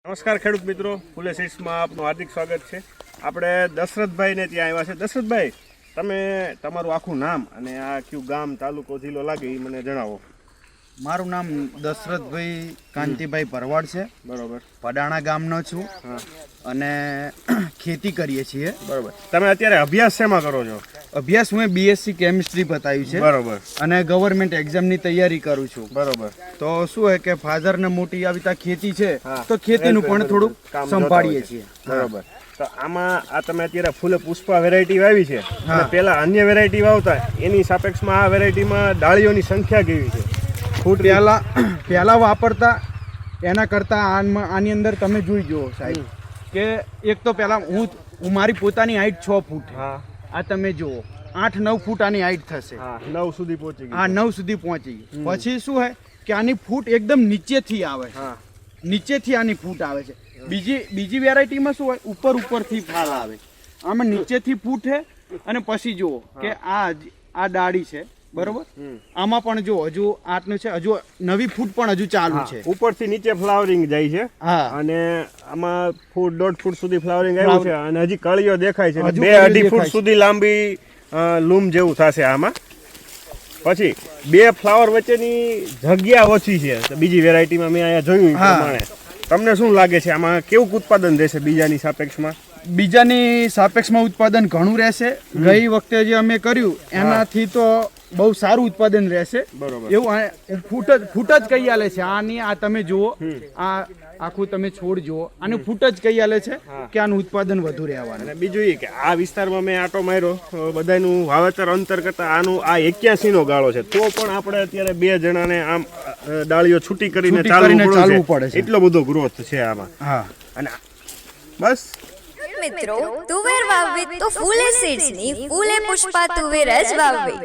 નમસ્કાર ખેડૂત મિત્રો, ફૂલે સીડ્સમાં આપનું હાર્દિક સ્વાગત છે। આપણે દશરથભાઈને ત્યાં આવ્યા છે। દશરથભાઈ, તમે તમારું આખું નામ અને આ કયું ગામ, તાલુકો, જિલ્લો લાગે એ મને જણાવો। મારું નામ દશરથભાઈ કાંતિભાઈ ભરવાડ છે। બરોબર। પડાણા ગામનો છું। હા। અને ખેતી કરીએ છીએ। બરોબર। તમે અત્યારે અભ્યાસ શેમાં કરો છો? અભ્યાસ હું બીએસસી કેમિસ્ટ્રી બતાવ્યું છે। બરોબર। અને ગવર્મેન્ટ એક્ઝામની તૈયારી કરું છું। બરોબર। તો શું હોય કે ફાધરને મોટી આવી તા ખેતી છે, હા, તો ખેતીનું પણ થોડું સંભાળીએ છીએ। બરોબર। તો આમાં આ તમે અત્યારે ફૂલે પુષ્પા વેરાયટી વાવી છે, અને પહેલા અન્ય વેરાયટી વાવતા એની સાપેક્ષમાં આ વેરાયટીમાં ડાળીઓની સંખ્યા કેવી છે? ફૂટ પહેલા વાપરતા એના કરતાં આની અંદર તમે જોઈ જુઓ સાહેબ કે એક તો પહેલા હું મારી પોતાની હાઈટ 6 ફૂટ। હા। આ તમે જુઓ 8-9 ફૂટ આની હાઈટ થશે। હા, 9 સુધી પહોંચી ગઈ। હા, 9 સુધી પહોંચી ગઈ। પછી શું હોય કે આની ફૂટ એકદમ નીચેથી આવે છે। હા, નીચેથી આની ફૂટ આવે છે। બીજી વેરાયટીમાં શું હોય, ઉપરથી ફાલ આવે। આમાં નીચેથી ફૂટ છે, અને પછી જુઓ કે આ ડાળી છે, બરોબર? આમાં પણ જો હજુ આટલું છે, હજુ નવી ફૂટ પણ હજુ ચાલુ છે। ઉપરથી નીચે ફ્લાવરિંગ જાય છે। હા। અને આમાં ફૂટ 1.5 ફૂટ સુધી ફ્લાવરિંગ આવ્યું છે, અને હજી કળીઓ દેખાય છે। હજુ 2-2.5 ફૂટ સુધી લાંબી લૂમ જેવું થશે આમાં। પછી બે ફ્લાવર વચ્ચેની જગ્યા ઓછી છે તો બીજી વેરાયટીમાં મેં અહીંયા જોયું એ પ્રમાણે તમને શું લાગે છે આમાં કેવું ઉત્પાદન રહેશે બીજાની સાપેક્ષમાં? બીજાની સાપેક્ષમાં ઉત્પાદન ઘણું રહેશે। ગઈ વખતે જે અમે કર્યું એનાથી તો બહુ સારું ઉત્પાદન રહેશે। બરોબર। એવું ફૂટ જ કહી આલે છે આની। આ તમે જુઓ, આ આખું તમે છોડ જુઓ, આનું ફૂટ જ કહી આલે છે કે આનું ઉત્પાદન વધુ રહેવાનું। અને બીજું એ કે આ વિસ્તારમાં મેં આટો માર્યો, બધાનું વાવેતર અંતર કરતા આનું આ 81 નો ગાળો છે, તો પણ આપણે અત્યારે 2 જણાને આમ ડાળીઓ છૂટી કરીને ચાલવું પડે છે। એટલો બધો ગ્રોથ છે આમાં। હા। અને બસ મિત્રો, તુવેર વાવવી તો ફૂલે સીડ્સની ફૂલે પુષ્પા તુવેર જ વાવવી।